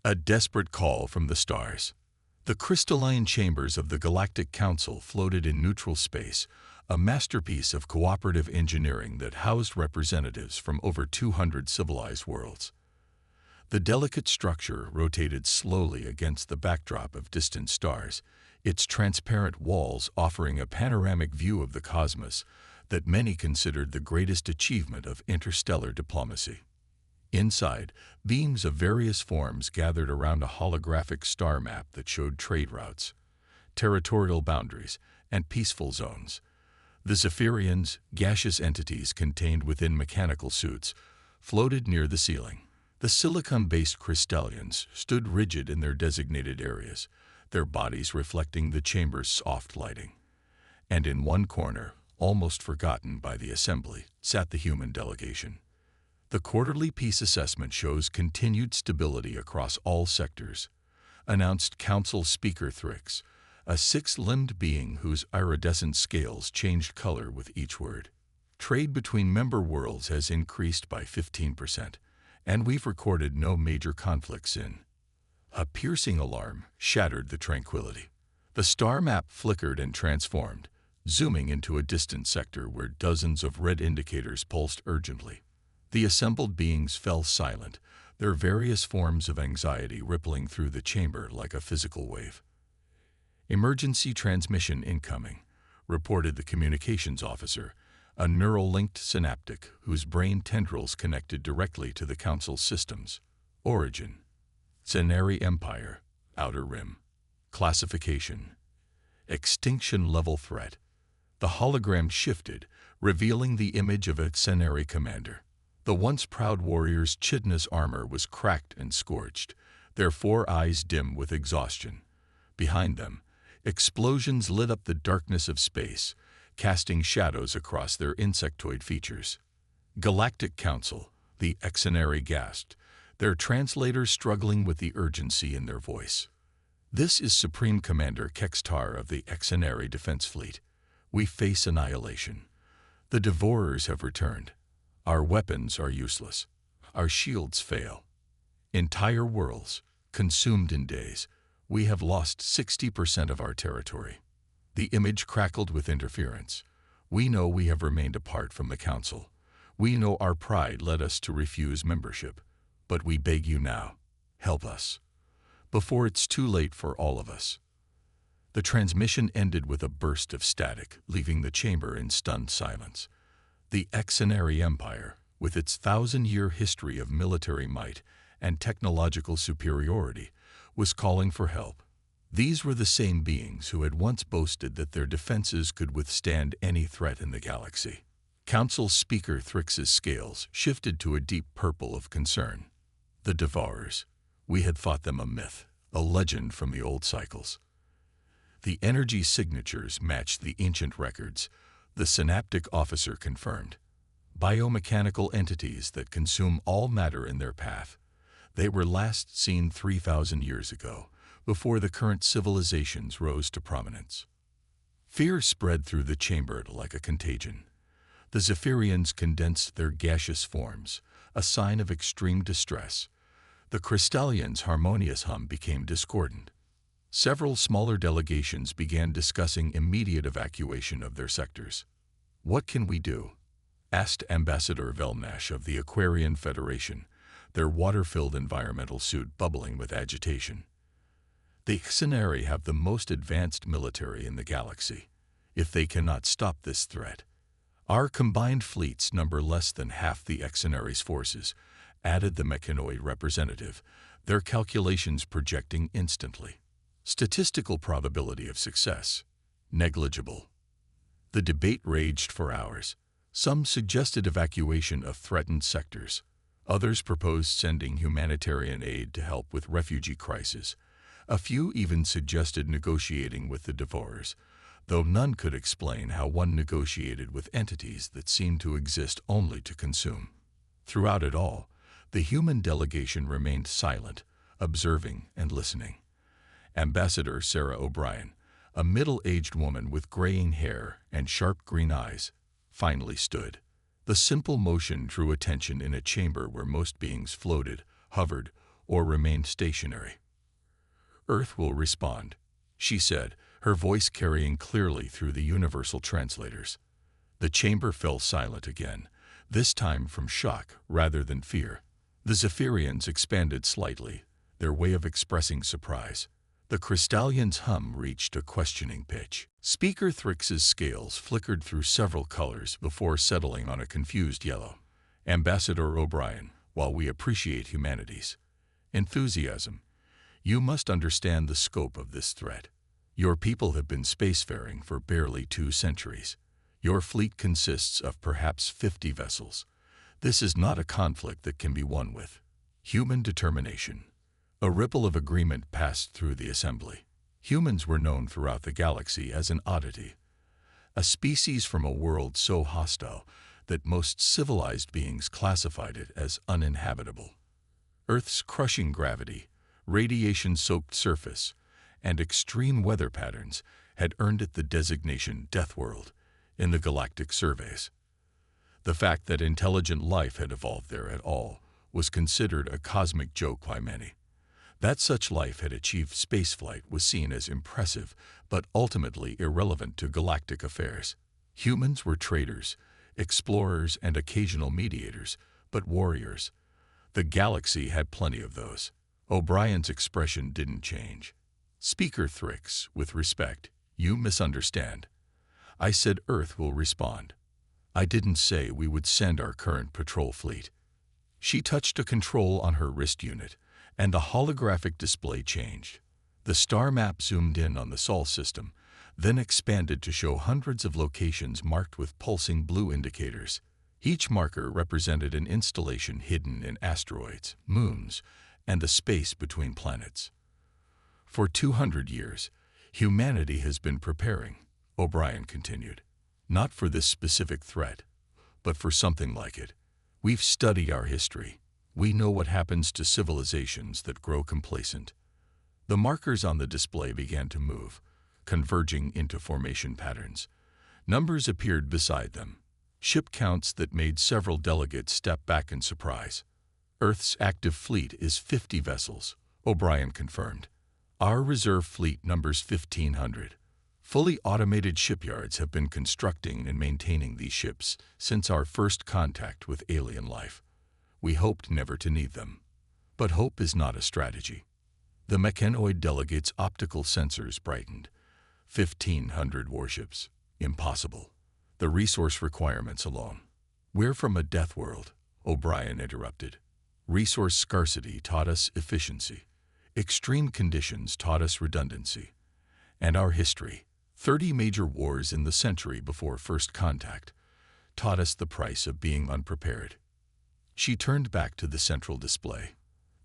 A desperate call from the stars. The crystalline chambers of the Galactic Council floated in neutral space, a masterpiece of cooperative engineering that housed representatives from over 200 civilized worlds. The delicate structure rotated slowly against the backdrop of distant stars, its transparent walls offering a panoramic view of the cosmos that many considered the greatest achievement of interstellar diplomacy. Inside, beings of various forms gathered around a holographic star map that showed trade routes, territorial boundaries, and peaceful zones. The Zephyrians, gaseous entities contained within mechanical suits, floated near the ceiling. The silicon-based crystallians stood rigid in their designated areas, their bodies reflecting the chamber's soft lighting. And in one corner, almost forgotten by the assembly, sat the human delegation. The quarterly peace assessment shows continued stability across all sectors, announced Council Speaker Thrix, a six-limbed being whose iridescent scales changed color with each word. Trade between member worlds has increased by 15%, and we've recorded no major conflicts in. A piercing alarm shattered the tranquility. The star map flickered and transformed, zooming into a distant sector where dozens of red indicators pulsed urgently. The assembled beings fell silent, their various forms of anxiety rippling through the chamber like a physical wave. "Emergency transmission incoming," reported the communications officer, a neural-linked synaptic whose brain tendrils connected directly to the Council's systems. Origin: Cenary Empire, Outer Rim. Classification: Extinction-level threat. The hologram shifted, revealing the image of a Cenary commander. The once proud warrior's chitinous armor was cracked and scorched, their four eyes dim with exhaustion. Behind them, explosions lit up the darkness of space, casting shadows across their insectoid features. "Galactic Council," the Cenary gasped, their translators struggling with the urgency in their voice. "This is Supreme Commander Kextar of the Cenary Defense Fleet. We face annihilation. The Devourers have returned. Our weapons are useless. Our shields fail. Entire worlds, consumed in days. We have lost 60% of our territory." The image crackled with interference. "We know we have remained apart from the Council. We know our pride led us to refuse membership. But we beg you now, help us, before it's too late for all of us." The transmission ended with a burst of static, leaving the chamber in stunned silence. The Cenary Empire, with its 1,000-year history of military might and technological superiority, was calling for help. These were the same beings who had once boasted that their defenses could withstand any threat in the galaxy. Council Speaker Thrix's scales shifted to a deep purple of concern. The Devourers. We had thought them a myth, a legend from the old cycles. The energy signatures matched the ancient records, the synaptic officer confirmed. Biomechanical entities that consume all matter in their path. They were last seen 3,000 years ago, before the current civilizations rose to prominence. Fear spread through the chamber like a contagion. The Zephyrians condensed their gaseous forms, a sign of extreme distress. The Crystallians' harmonious hum became discordant. Several smaller delegations began discussing immediate evacuation of their sectors. "What can we do?" asked Ambassador Velnash of the Aquarian Federation, their water-filled environmental suit bubbling with agitation. "The Cenary have the most advanced military in the galaxy. If they cannot stop this threat, our combined fleets number less than half the Cenary's forces," added the mechanoid representative, their calculations projecting instantly. Statistical probability of success: negligible. The debate raged for hours. Some suggested evacuation of threatened sectors. Others proposed sending humanitarian aid to help with refugee crises. A few even suggested negotiating with the Devourers, though none could explain how one negotiated with entities that seemed to exist only to consume. Throughout it all, the human delegation remained silent, observing and listening. Ambassador Sarah O'Brien, a middle-aged woman with graying hair and sharp green eyes, finally stood. The simple motion drew attention in a chamber where most beings floated, hovered, or remain stationary. Earth will respond, she said, her voice carrying clearly through the universal translators. The chamber fell silent again, this time from shock rather than fear. The Zephyrians expanded slightly, their way of expressing surprise. The Crystallian's hum reached a questioning pitch. Speaker Thrix's scales flickered through several colors before settling on a confused yellow. Ambassador O'Brien, while we appreciate humanity's enthusiasm, you must understand the scope of this threat. Your people have been spacefaring for barely 2 centuries. Your fleet consists of perhaps 50 vessels. This is not a conflict that can be won with human determination. A ripple of agreement passed through the assembly. Humans were known throughout the galaxy as an oddity, a species from a world so hostile that most civilized beings classified it as uninhabitable. Earth's crushing gravity, radiation-soaked surface, and extreme weather patterns had earned it the designation Deathworld in the galactic surveys. The fact that intelligent life had evolved there at all was considered a cosmic joke by many. That such life had achieved spaceflight was seen as impressive, but ultimately irrelevant to galactic affairs. Humans were traders, explorers, and occasional mediators, but warriors. The galaxy had plenty of those. O'Brien's expression didn't change. Speaker Thrix, with respect, you misunderstand. I said Earth will respond. I didn't say we would send our current patrol fleet. She touched a control on her wrist unit, and the holographic display changed. The star map zoomed in on the Sol system, then expanded to show hundreds of locations marked with pulsing blue indicators. Each marker represented an installation hidden in asteroids, moons, and the space between planets. For 200 years, humanity has been preparing, O'Brien continued. Not for this specific threat, but for something like it. We've studied our history. We know what happens to civilizations that grow complacent. The markers on the display began to move, converging into formation patterns. Numbers appeared beside them, ship counts that made several delegates step back in surprise. Earth's active fleet is 50 vessels, O'Brien confirmed. Our reserve fleet numbers 1,500. Fully automated shipyards have been constructing and maintaining these ships since our first contact with alien life. We hoped never to need them. But hope is not a strategy. The mechanoid delegate's optical sensors brightened. 1,500 warships. Impossible. The resource requirements alone. We're from a death world, O'Brien interrupted. Resource scarcity taught us efficiency. Extreme conditions taught us redundancy. And our history, 30 major wars in the century before first contact, taught us the price of being unprepared. She turned back to the central display.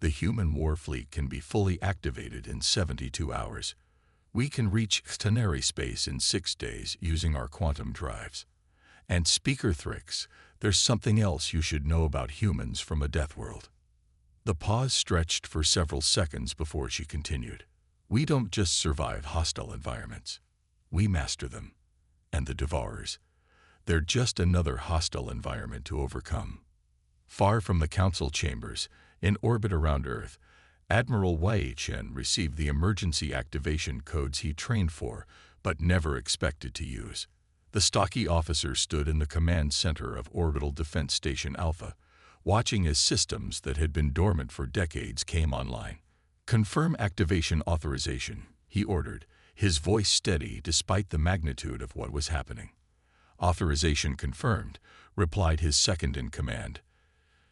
The human war fleet can be fully activated in 72 hours. We can reach extraordinary space in 6 days using our quantum drives. And Speaker Thrix, there's something else you should know about humans from a death world. The pause stretched for several seconds before she continued. We don't just survive hostile environments. We master them. And the Devourers, they're just another hostile environment to overcome. Far from the council chambers, in orbit around Earth, Admiral Wei Chen received the emergency activation codes he trained for, but never expected to use. The stocky officer stood in the command center of Orbital Defense Station Alpha, watching as systems that had been dormant for decades came online. Confirm activation authorization, he ordered, his voice steady despite the magnitude of what was happening. Authorization confirmed, replied his second-in-command,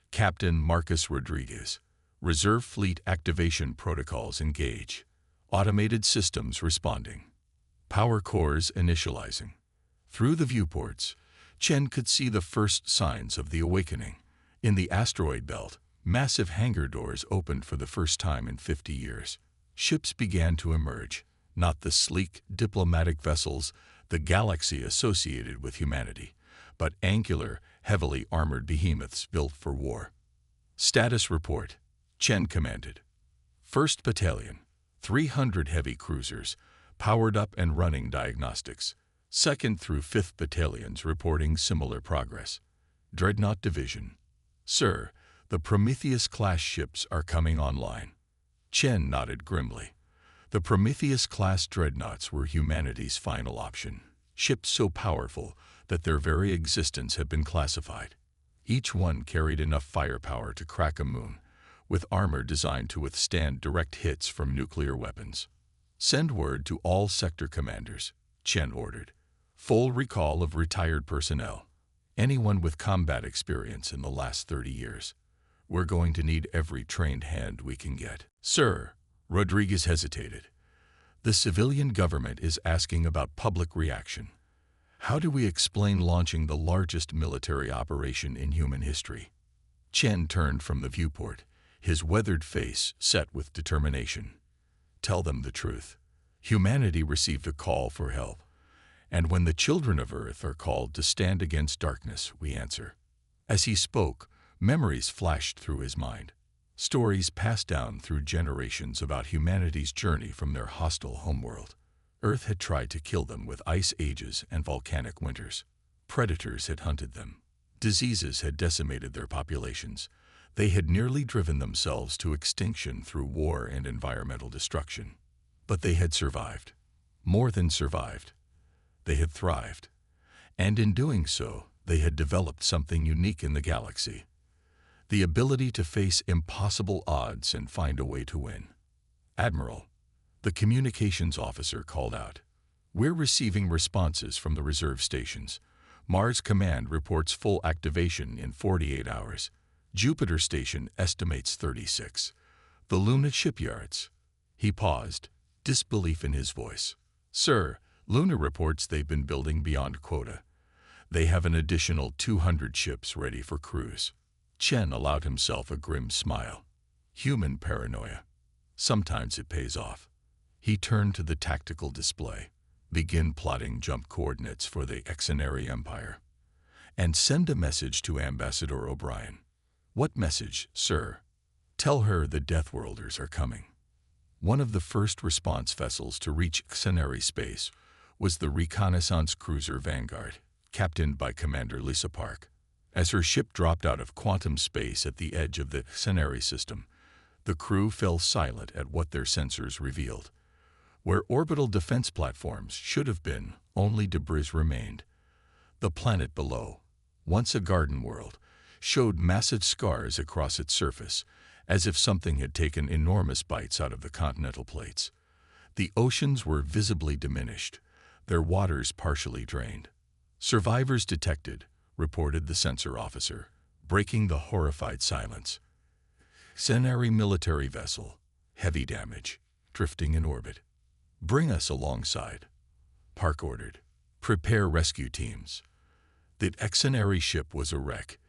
Captain Marcus Rodriguez. Reserve Fleet activation protocols engage. Automated systems responding. Power cores initializing. Through the viewports, Chen could see the first signs of the awakening. In the asteroid belt, massive hangar doors opened for the first time in 50 years. Ships began to emerge, not the sleek, diplomatic vessels the galaxy associated with humanity, but angular, heavily armored behemoths built for war. Status report, Chen commanded. 1st Battalion, 300 heavy cruisers, powered up and running diagnostics. 2nd through 5th Battalions reporting similar progress. Dreadnought Division. Sir, The Prometheus-class ships are coming online. Chen nodded grimly. The Prometheus-class dreadnoughts were humanity's final option. Ships so powerful that their very existence had been classified. Each one carried enough firepower to crack a moon, with armor designed to withstand direct hits from nuclear weapons. "Send word to all sector commanders," Chen ordered. "Full recall of retired personnel. Anyone with combat experience in the last 30 years. We're going to need every trained hand we can get." "Sir," Rodriguez hesitated. "The civilian government is asking about public reaction. How do we explain launching the largest military operation in human history?" Chen turned from the viewport, his weathered face set with determination. "Tell them the truth. Humanity received a call for help. And when the children of Earth are called to stand against darkness, we answer." As he spoke, memories flashed through his mind. Stories passed down through generations about humanity's journey from their hostile homeworld. Earth had tried to kill them with ice ages and volcanic winters. Predators had hunted them. Diseases had decimated their populations. They had nearly driven themselves to extinction through war and environmental destruction. But they had survived. More than survived. They had thrived. And in doing so, they had developed something unique in the galaxy. The ability to face impossible odds and find a way to win. "Admiral," the communications officer called out. "We're receiving responses from the reserve stations. Mars Command reports full activation in 48 hours. Jupiter Station estimates 36. The Luna shipyards." He paused, disbelief in his voice. "Sir, Luna reports they've been building beyond quota. They have an additional 200 ships ready for cruise." Chen allowed himself a grim smile. Human paranoia. Sometimes it pays off. He turned to the tactical display. "Begin plotting jump coordinates for the Exenary Empire. And send a message to Ambassador O'Brien." "What message, sir?" "Tell her the Deathworlders are coming." One of the first response vessels to reach Exenary space was the reconnaissance cruiser Vanguard, captained by Commander Lisa Park. As her ship dropped out of quantum space at the edge of the Exenary system, the crew fell silent at what their sensors revealed. Where orbital defense platforms should have been, only debris remained. The planet below, once a garden world, showed massive scars across its surface, as if something had taken enormous bites out of the continental plates. The oceans were visibly diminished, their waters partially drained. "Survivors detected," reported the sensor officer, breaking the horrified silence. "Exenary military vessel, heavy damage, drifting in orbit." "Bring us alongside," Park ordered. "Prepare rescue teams." The Exenary ship was a wreck,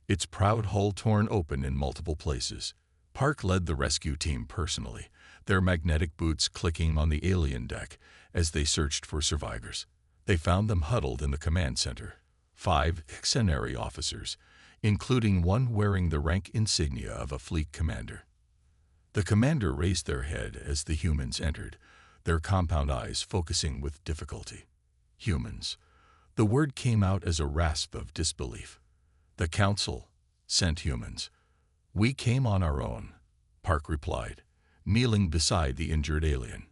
its proud hull torn open in multiple places. Park led the rescue team personally, their magnetic boots clicking on the alien deck as they searched for survivors. They found them huddled in the command center. 5 Exenary officers, including one wearing the rank insignia of a fleet commander. The commander raised their head as the humans entered, their compound eyes focusing with difficulty. "Humans." The word came out as a rasp of disbelief. "The Council sent humans. We came on our own," Park replied, kneeling beside the injured alien.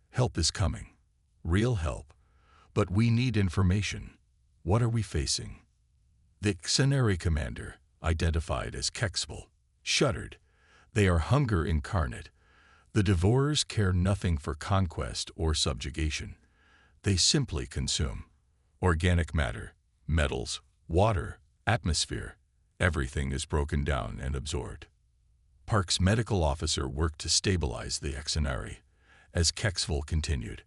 "Help is coming. Real help. But we need information. What are we facing?" The Exenary commander, identified as Kexville, shuddered. "They are hunger incarnate. The Devourers care nothing for conquest or subjugation. They simply consume. Organic matter, metals, water, atmosphere, everything is broken down and absorbed." Park's medical officer worked to stabilize the Exenary. As Kexville continued,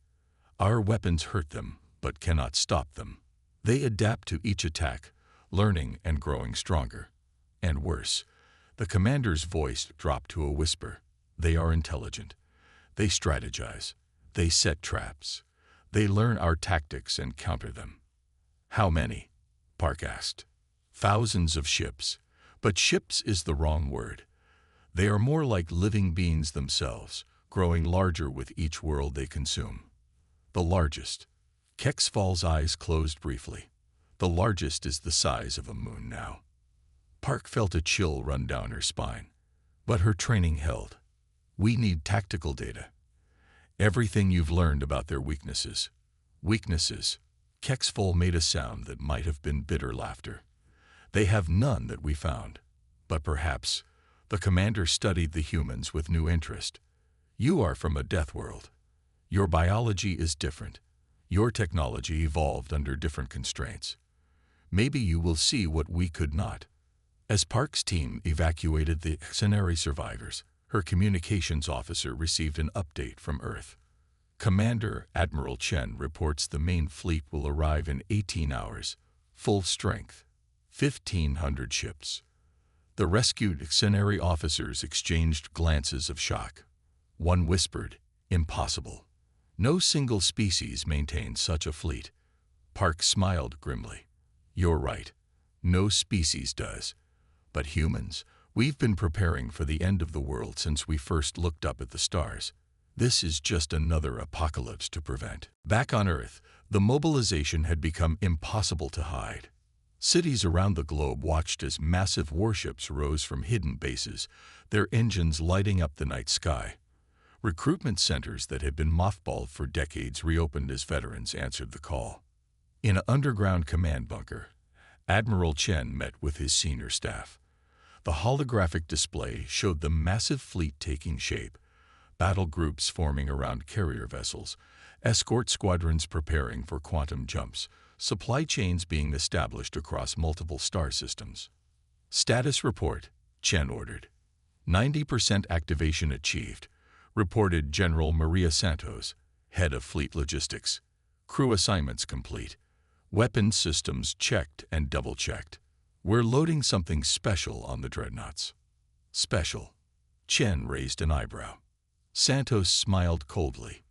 "Our weapons hurt them, but cannot stop them. They adapt to each attack, learning and growing stronger. And worse," the commander's voice dropped to a whisper, "they are intelligent. They strategize. They set traps. They learn our tactics and counter them." "How many?" Park asked. "Thousands of ships. But ships is the wrong word. They are more like living beings themselves, growing larger with each world they consume. The largest." Kexville's eyes closed briefly. "The largest is the size of a moon now." Park felt a chill run down her spine. But her training held. We need tactical data. Everything you've learned about their weaknesses. Weaknesses. Kexfol made a sound that might have been bitter laughter. They have none that we found. But perhaps the commander studied the humans with new interest. You are from a death world. Your biology is different. Your technology evolved under different constraints. Maybe you will see what we could not. As Park's team evacuated the Xenari survivors, her communications officer received an update from Earth. Commander Admiral Chen reports the main fleet will arrive in 18 hours, full strength, 1,500 ships. The rescued Xenari officers exchanged glances of shock. One whispered, "Impossible. No single species maintains such a fleet." Park smiled grimly. "You're right. No species does. But humans, we've been preparing for the end of the world since we first looked up at the stars. This is just another apocalypse to prevent." Back on Earth, the mobilization had become impossible to hide. Cities around the globe watched as massive warships rose from hidden bases, their engines lighting up the night sky. Recruitment centers that had been mothballed for decades reopened as veterans answered the call. In an underground command bunker, Admiral Chen met with his senior staff. The holographic display showed the massive fleet taking shape, battle groups forming around carrier vessels, escort squadrons preparing for quantum jumps, supply chains being established across multiple star systems. "Status report," Chen ordered. 90% activation achieved, reported General Maria Santos, head of fleet logistics. "Crew assignments complete. Weapons systems checked and double-checked. We're loading something special on the dreadnoughts." "Special?" Chen raised an eyebrow. Santos smiled coldly.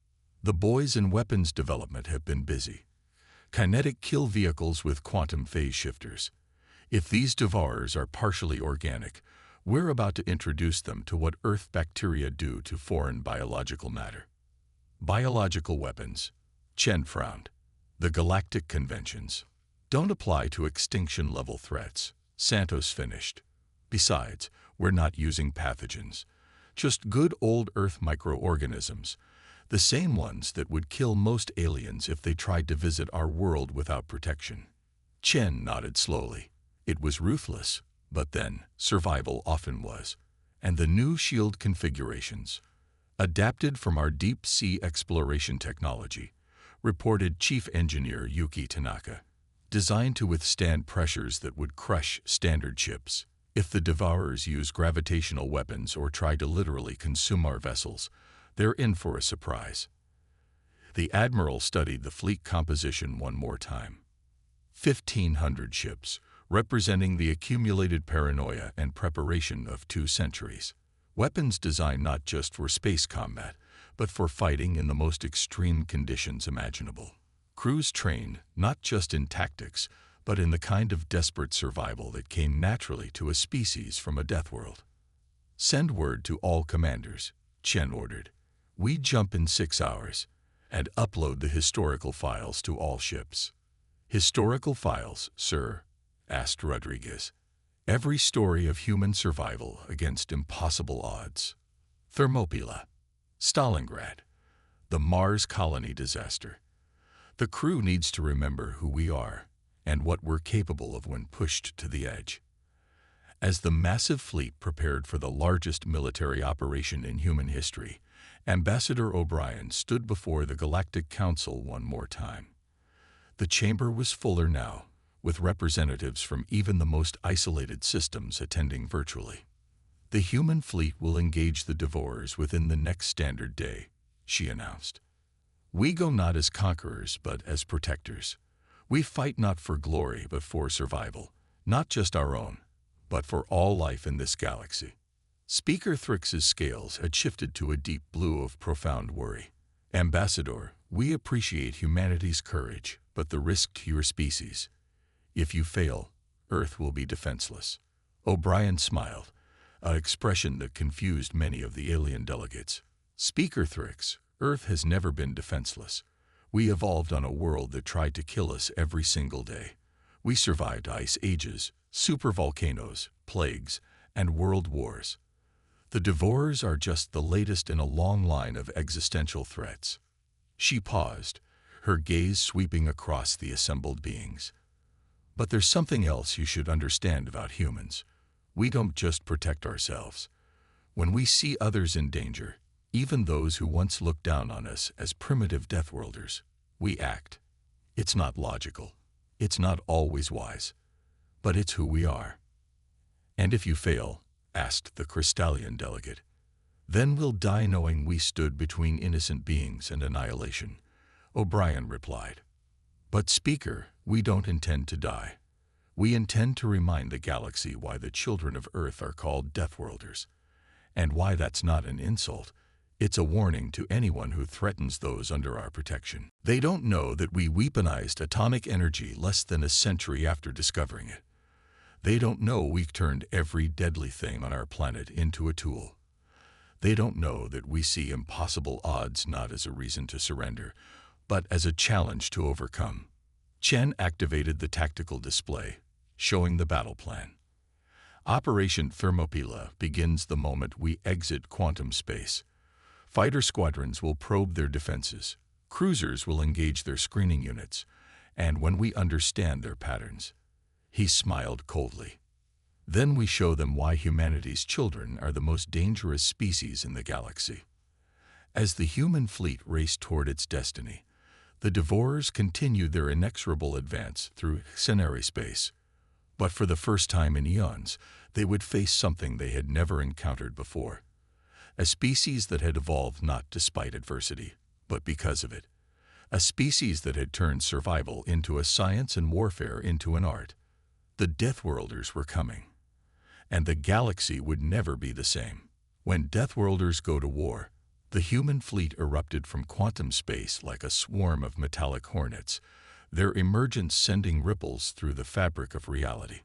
"The boys in weapons development have been busy. Kinetic kill vehicles with quantum phase shifters. If these devourers are partially organic, we're about to introduce them to what Earth bacteria do to foreign biological matter." "Biological weapons," Chen frowned. "The galactic conventions don't apply to extinction-level threats," Santos finished. "Besides, we're not using pathogens. Just good old Earth microorganisms, the same ones that would kill most aliens if they tried to visit our world without protection." Chen nodded slowly. It was ruthless, but then survival often was. And the new shield configurations, adapted from our deep-sea exploration technology, reported Chief Engineer Yuki Tanaka, designed to withstand pressures that would crush standard ships. If the Devourers use gravitational weapons or try to literally consume our vessels, they're in for a surprise. The Admiral studied the fleet composition one more time. 1,500 ships, representing the accumulated paranoia and preparation of 2 centuries. Weapons designed not just for space combat, but for fighting in the most extreme conditions imaginable. Crews trained not just in tactics, but in the kind of desperate survival that came naturally to a species from a death world. "Send word to all commanders," Chen ordered. "We jump in 6 hours, and upload the historical files to all ships." "Historical files, sir?" asked Rodriguez. "Every story of human survival against impossible odds. Thermopylae, Stalingrad, the Mars colony disaster. The crew needs to remember who we are and what we're capable of when pushed to the edge." As the massive fleet prepared for the largest military operation in human history, Ambassador O'Brien stood before the Galactic Council one more time. The chamber was fuller now, with representatives from even the most isolated systems attending virtually. "The human fleet will engage the Devourers within the next standard day," she announced. "We go not as conquerors, but as protectors. We fight not for glory, but for survival, not just our own, but for all life in this galaxy." Speaker Thrix's scales had shifted to a deep blue of profound worry. "Ambassador, we appreciate humanity's courage, but the risk to your species. If you fail, Earth will be defenseless." O'Brien smiled, an expression that confused many of the alien delegates. "Speaker Thrix, Earth has never been defenseless. We evolved on a world that tried to kill us every single day. We survived ice ages, supervolcanoes, plagues, and world wars. The Devourers are just the latest in a long line of existential threats. She paused, her gaze sweeping across the assembled beings. But there's something else you should understand about humans. We don't just protect ourselves. When we see others in danger, even those who once looked down on us as primitive Deathworlders, we act. It's not logical. It's not always wise. But it's who we are. And if you fail, asked the Crystallian delegate, then we'll die knowing we stood between innocent beings and annihilation, O'Brien replied. But Speaker, we don't intend to die. We intend to remind the galaxy why the children of Earth are called Deathworlders, and why that's not an insult. It's a warning to anyone who threatens those under our protection. They don't know that we weaponized atomic energy less than a century after discovering it. They don't know we turned every deadly thing on our planet into a tool. They don't know that we see impossible odds not as a reason to surrender, but as a challenge to overcome. Chen activated the tactical display, showing the battle plan. Operation Thermopylae begins the moment we exit quantum space. Fighter squadrons will probe their defenses, cruisers will engage their screening units, and when we understand their patterns, he smiled coldly. Then we show them why humanity's children are the most dangerous species in the galaxy. As the human fleet raced toward its destiny, the Devourers continued their inexorable advance through Xenari space. But for the first time in eons, they would face something they had never encountered before. A species that had evolved not despite adversity, but because of it. A species that had turned survival into a science and warfare into an art. The Deathworlders were coming. And the galaxy would never be the same. When Deathworlders go to war, the human fleet erupted from quantum space like a swarm of metallic hornets, their emergence sending ripples through the fabric of reality.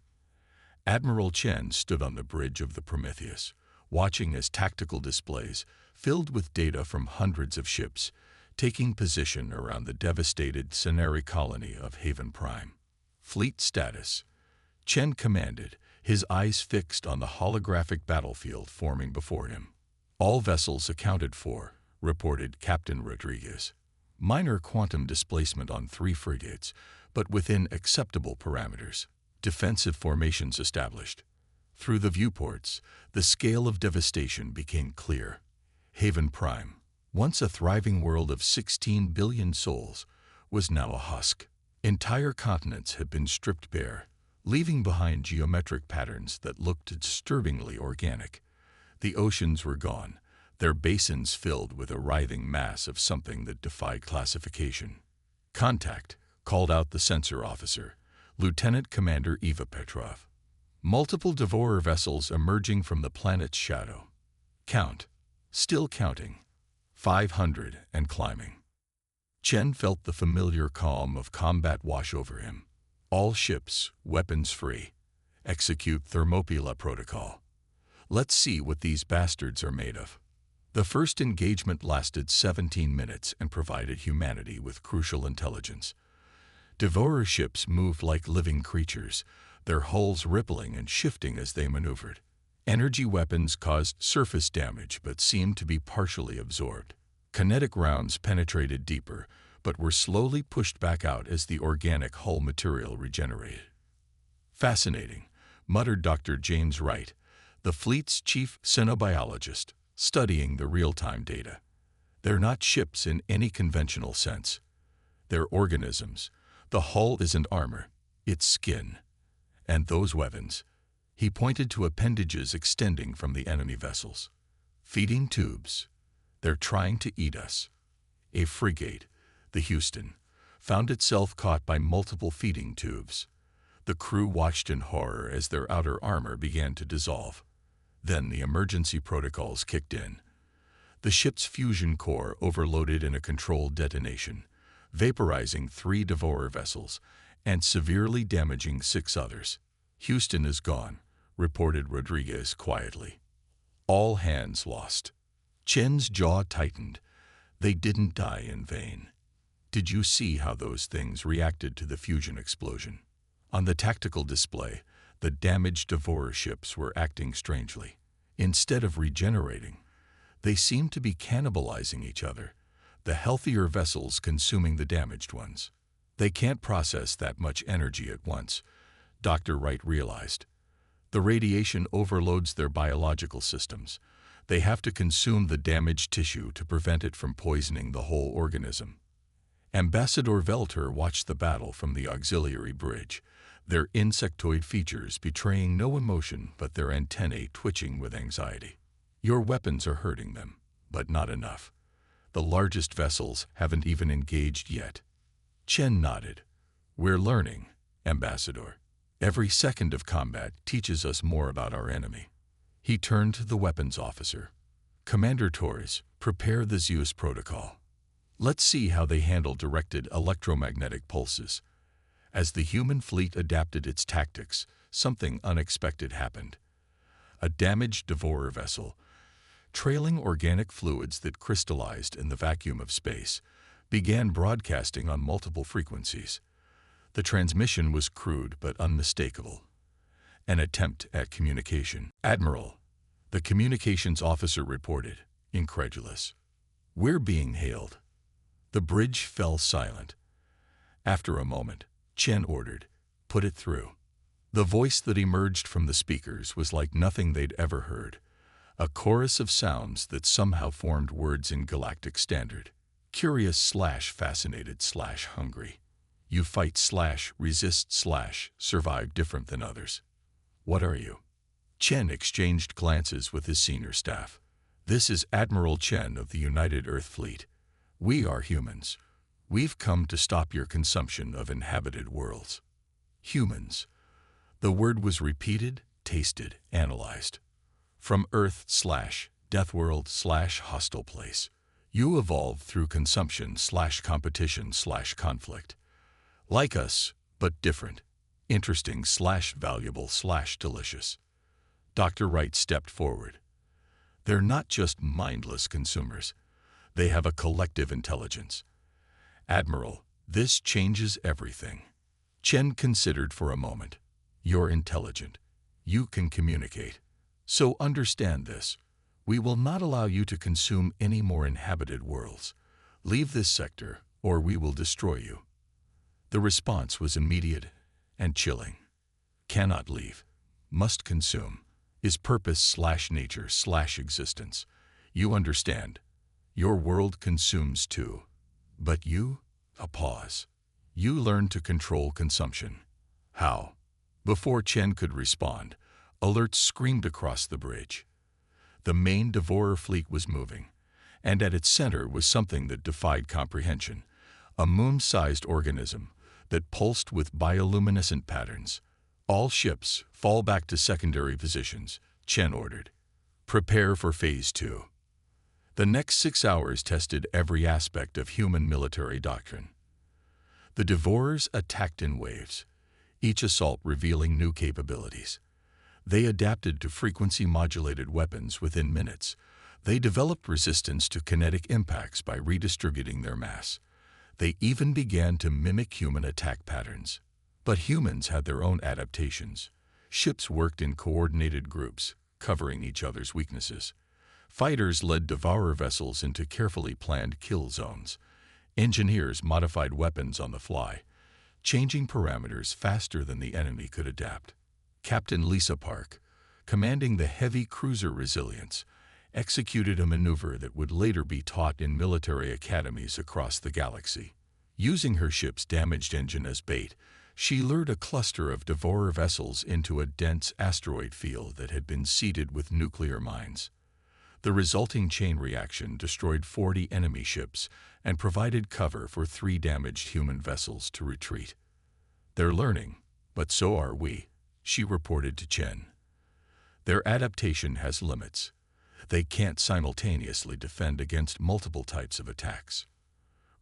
Admiral Chen stood on the bridge of the Prometheus, watching as tactical displays, filled with data from hundreds of ships, taking position around the devastated Xenari colony of Haven Prime. Fleet status. Chen commanded, his eyes fixed on the holographic battlefield forming before him. All vessels accounted for, reported Captain Rodriguez. Minor quantum displacement on 3 frigates, but within acceptable parameters. Defensive formations established. Through the viewports, the scale of devastation became clear. Haven Prime, once a thriving world of 16 billion souls, was now a husk. Entire continents had been stripped bare, leaving behind geometric patterns that looked disturbingly organic. The oceans were gone, their basins filled with a writhing mass of something that defied classification. Contact, called out the sensor officer, Lieutenant Commander Eva Petrov. Multiple Devourer vessels emerging from the planet's shadow. Count. Still counting. 500 and climbing. Chen felt the familiar calm of combat wash over him. All ships, weapons free. Execute Thermopylae protocol. Let's see what these bastards are made of. The first engagement lasted 17 minutes and provided humanity with crucial intelligence. Devourer ships moved like living creatures, their hulls rippling and shifting as they maneuvered. Energy weapons caused surface damage but seemed to be partially absorbed. Kinetic rounds penetrated deeper, but were slowly pushed back out as the organic hull material regenerated. Fascinating, muttered Dr. James Wright, the fleet's chief xenobiologist, studying the real-time data. They're not ships in any conventional sense. They're organisms. The hull isn't armor, it's skin. And those weapons, he pointed to appendages extending from the enemy vessels. Feeding tubes. They're trying to eat us. A frigate, the Houston, found itself caught by multiple feeding tubes. The crew watched in horror as their outer armor began to dissolve. Then the emergency protocols kicked in. The ship's fusion core overloaded in a controlled detonation, vaporizing 3 Devourer vessels and severely damaging 6 others. Houston is gone, reported Rodriguez quietly. All hands lost. Chen's jaw tightened. They didn't die in vain. Did you see how those things reacted to the fusion explosion? On the tactical display, the damaged Devourer ships were acting strangely. Instead of regenerating, they seemed to be cannibalizing each other, the healthier vessels consuming the damaged ones. They can't process that much energy at once, Dr. Wright realized. The radiation overloads their biological systems. They have to consume the damaged tissue to prevent it from poisoning the whole organism. Ambassador Velter watched the battle from the auxiliary bridge, their insectoid features betraying no emotion but their antennae twitching with anxiety. Your weapons are hurting them, but not enough. The largest vessels haven't even engaged yet. Chen nodded. We're learning, Ambassador. Every second of combat teaches us more about our enemy. He turned to the weapons officer. Commander Torres, prepare the Zeus protocol. Let's see how they handle directed electromagnetic pulses. As the human fleet adapted its tactics, something unexpected happened. A damaged Devourer vessel, trailing organic fluids that crystallized in the vacuum of space, began broadcasting on multiple frequencies. The transmission was crude but unmistakable. An attempt at communication. Admiral, the communications officer reported, incredulous. We're being hailed. The bridge fell silent. After a moment, Chen ordered, put it through. The voice that emerged from the speakers was like nothing they'd ever heard, a chorus of sounds that somehow formed words in galactic standard. Curious/fascinated/hungry. You fight/resist/survive different than others. What are you? Chen exchanged glances with his senior staff. This is Admiral Chen of the United Earth Fleet. We are humans. We've come to stop your consumption of inhabited worlds. Humans. The word was repeated, tasted, analyzed. From Earth/Deathworld/hostile place. You evolved through consumption/competition/conflict. Like us, but different. Interesting/valuable/delicious. Dr. Wright stepped forward. They're not just mindless consumers. They have a collective intelligence. Admiral, this changes everything. Chen considered for a moment. You're intelligent. You can communicate. So understand this. We will not allow you to consume any more inhabited worlds. Leave this sector, or we will destroy you. The response was immediate and chilling. Cannot leave. Must consume. Is purpose/nature/existence. You understand. Your world consumes too. But you? A pause. You learn to control consumption. How? Before Chen could respond, alerts screamed across the bridge. The main Devourer fleet was moving, and at its center was something that defied comprehension, a moon-sized organism that pulsed with bioluminescent patterns. All ships fall back to secondary positions, Chen ordered. Prepare for Phase 2. The next 6 hours tested every aspect of human military doctrine. The Devourers attacked in waves, each assault revealing new capabilities. They adapted to frequency-modulated weapons within minutes. They developed resistance to kinetic impacts by redistributing their mass. They even began to mimic human attack patterns. But humans had their own adaptations. Ships worked in coordinated groups, covering each other's weaknesses. Fighters led Devourer vessels into carefully planned kill zones. Engineers modified weapons on the fly, changing parameters faster than the enemy could adapt. Captain Lisa Park, commanding the heavy cruiser Resilience, executed a maneuver that would later be taught in military academies across the galaxy. Using her ship's damaged engine as bait, she lured a cluster of Devourer vessels into a dense asteroid field that had been seeded with nuclear mines. The resulting chain reaction destroyed 40 enemy ships and provided cover for 3 damaged human vessels to retreat. They're learning, but so are we, she reported to Chen. Their adaptation has limits. They can't simultaneously defend against multiple types of attacks.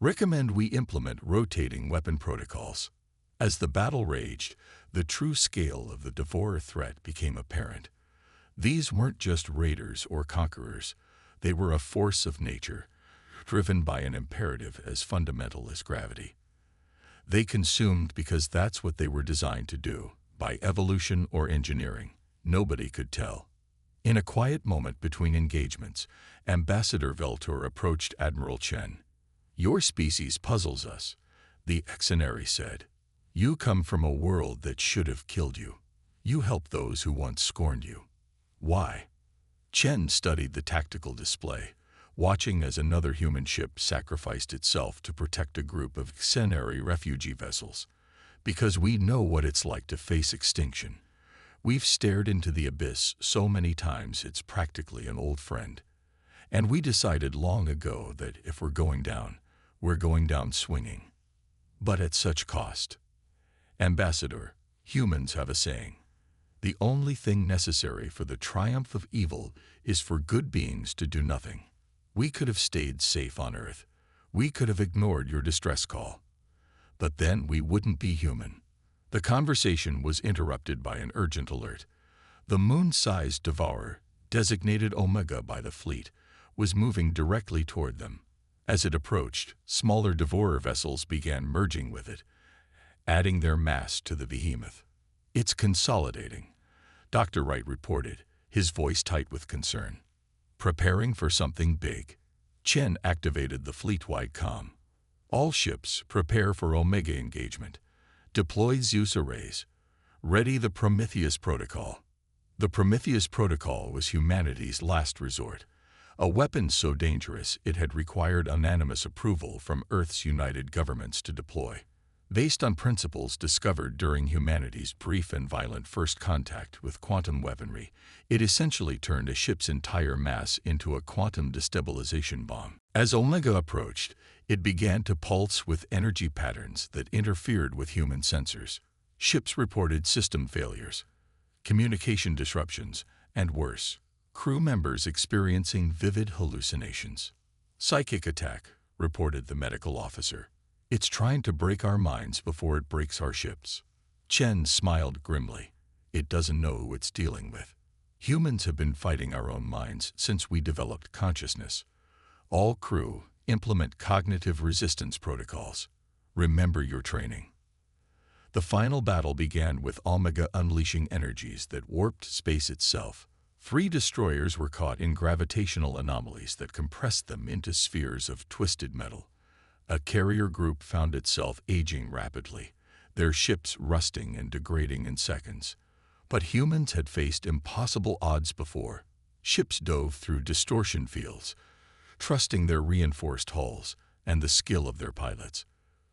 Recommend we implement rotating weapon protocols. As the battle raged, the true scale of the Devourer threat became apparent. These weren't just raiders or conquerors. They were a force of nature, driven by an imperative as fundamental as gravity. They consumed because that's what they were designed to do, by evolution or engineering. Nobody could tell. In a quiet moment between engagements, Ambassador Veltor approached Admiral Chen. "Your species puzzles us," the Exenary said. "You come from a world that should have killed you. You help those who once scorned you. Why?" Chen studied the tactical display, watching as another human ship sacrificed itself to protect a group of Exenary refugee vessels. "Because we know what it's like to face extinction. We've stared into the abyss so many times it's practically an old friend. And we decided long ago that if we're going down swinging. But at such cost. Ambassador, humans have a saying. The only thing necessary for the triumph of evil is for good beings to do nothing. We could have stayed safe on Earth. We could have ignored your distress call. But then we wouldn't be human." The conversation was interrupted by an urgent alert. The moon-sized devourer, designated Omega by the fleet, was moving directly toward them. As it approached, smaller devourer vessels began merging with it, adding their mass to the behemoth. "It's consolidating," Dr. Wright reported, his voice tight with concern. "Preparing for something big." Chen activated the fleet-wide comm. "All ships prepare for Omega engagement. Deploy Zeus arrays. Ready the Prometheus Protocol." The Prometheus Protocol was humanity's last resort, a weapon so dangerous it had required unanimous approval from Earth's united governments to deploy. Based on principles discovered during humanity's brief and violent first contact with quantum weaponry, it essentially turned a ship's entire mass into a quantum destabilization bomb. As Omega approached, it began to pulse with energy patterns that interfered with human sensors. Ships reported system failures, communication disruptions, and worse, crew members experiencing vivid hallucinations. "Psychic attack," reported the medical officer. "It's trying to break our minds before it breaks our ships." Chen smiled grimly. "It doesn't know who it's dealing with. Humans have been fighting our own minds since we developed consciousness. All crew, implement cognitive resistance protocols. Remember your training." The final battle began with Omega unleashing energies that warped space itself. 3 destroyers were caught in gravitational anomalies that compressed them into spheres of twisted metal. A carrier group found itself aging rapidly, their ships rusting and degrading in seconds. But humans had faced impossible odds before. Ships dove through distortion fields, trusting their reinforced hulls and the skill of their pilots.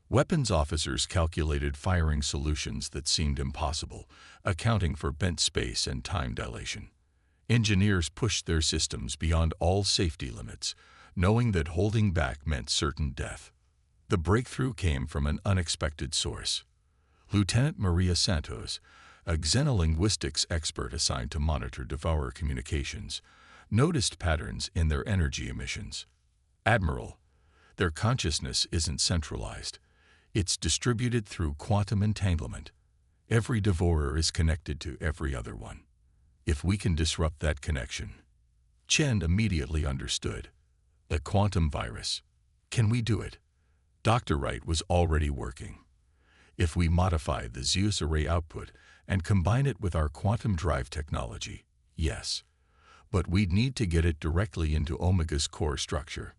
Weapons officers calculated firing solutions that seemed impossible, accounting for bent space and time dilation. Engineers pushed their systems beyond all safety limits, knowing that holding back meant certain death. The breakthrough came from an unexpected source. Lieutenant Maria Santos, a xenolinguistics expert assigned to monitor devourer communications, noticed patterns in their energy emissions. "Admiral, their consciousness isn't centralized. It's distributed through quantum entanglement. Every devourer is connected to every other one. If we can disrupt that connection..." Chen immediately understood. "The quantum virus. Can we do it?" Dr. Wright was already working. "If we modify the Zeus array output and combine it with our quantum drive technology, yes. But we'd need to get it directly into Omega's core structure."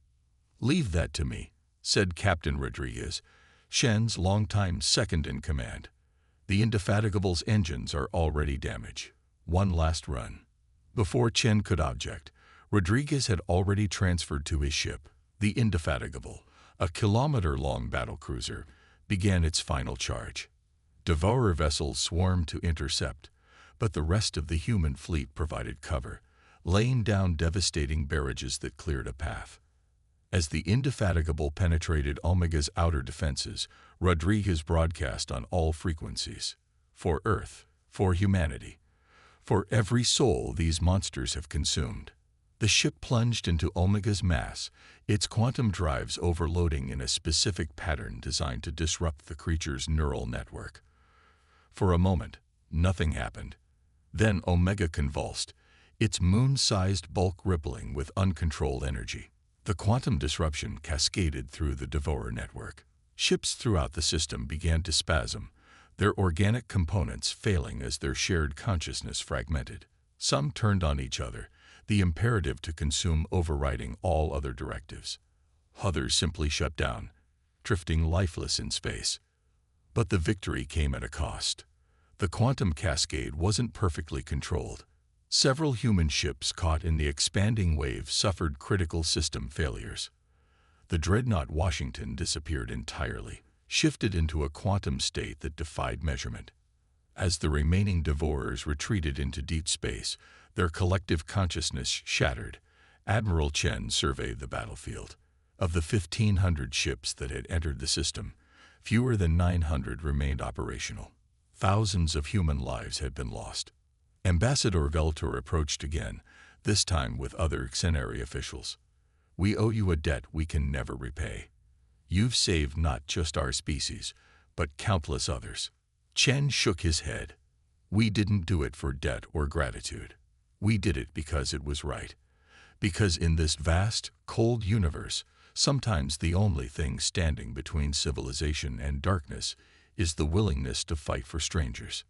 "Leave that to me," said Captain Rodriguez, Shen's longtime second-in-command. "The Indefatigable's engines are already damaged. One last run." Before Chen could object, Rodriguez had already transferred to his ship. The Indefatigable, a kilometer-long battlecruiser, began its final charge. Devourer vessels swarmed to intercept, but the rest of the human fleet provided cover, laying down devastating barrages that cleared a path. As the Indefatigable penetrated Omega's outer defenses, Rodriguez broadcast on all frequencies. "For Earth, for humanity, for every soul these monsters have consumed." The ship plunged into Omega's mass, its quantum drives overloading in a specific pattern designed to disrupt the creature's neural network. For a moment, nothing happened. Then Omega convulsed, its moon-sized bulk rippling with uncontrolled energy. The quantum disruption cascaded through the Devourer network. Ships throughout the system began to spasm, their organic components failing as their shared consciousness fragmented. Some turned on each other, the imperative to consume overriding all other directives. Others simply shut down, drifting lifeless in space. But the victory came at a cost. The quantum cascade wasn't perfectly controlled. Several human ships caught in the expanding wave suffered critical system failures. The dreadnought Washington disappeared entirely, shifted into a quantum state that defied measurement. As the remaining Devourers retreated into deep space, their collective consciousness shattered. Admiral Chen surveyed the battlefield. Of the 1,500 ships that had entered the system, fewer than 900 remained operational. Thousands of human lives had been lost. Ambassador Veltor approached again, this time with other Xenari officials. "We owe you a debt we can never repay. You've saved not just our species, but countless others." Chen shook his head. "We didn't do it for debt or gratitude. We did it because it was right. Because in this vast, cold universe, sometimes the only thing standing between civilization and darkness is the willingness to fight for strangers."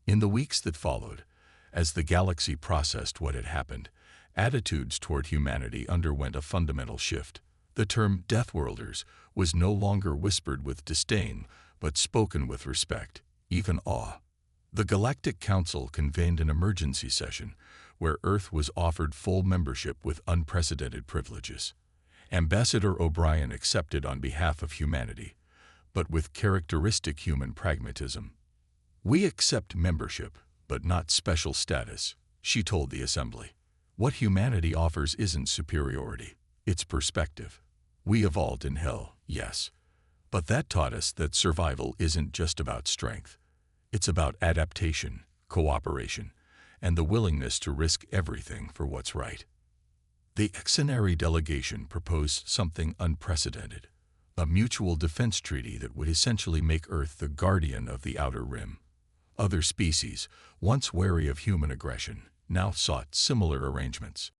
In the weeks that followed, as the galaxy processed what had happened, attitudes toward humanity underwent a fundamental shift. The term Deathworlders was no longer whispered with disdain, but spoken with respect, even awe. The Galactic Council convened an emergency session where Earth was offered full membership with unprecedented privileges. Ambassador O'Brien accepted on behalf of humanity, but with characteristic human pragmatism. "We accept membership, but not special status," she told the assembly. "What humanity offers isn't superiority, it's perspective. We evolved in hell, yes, but that taught us that survival isn't just about strength. It's about adaptation, cooperation, and the willingness to risk everything for what's right." The Xenari delegation proposed something unprecedented, a mutual defense treaty that would essentially make Earth the guardian of the Outer Rim. Other species, once wary of human aggression, now sought similar arrangements.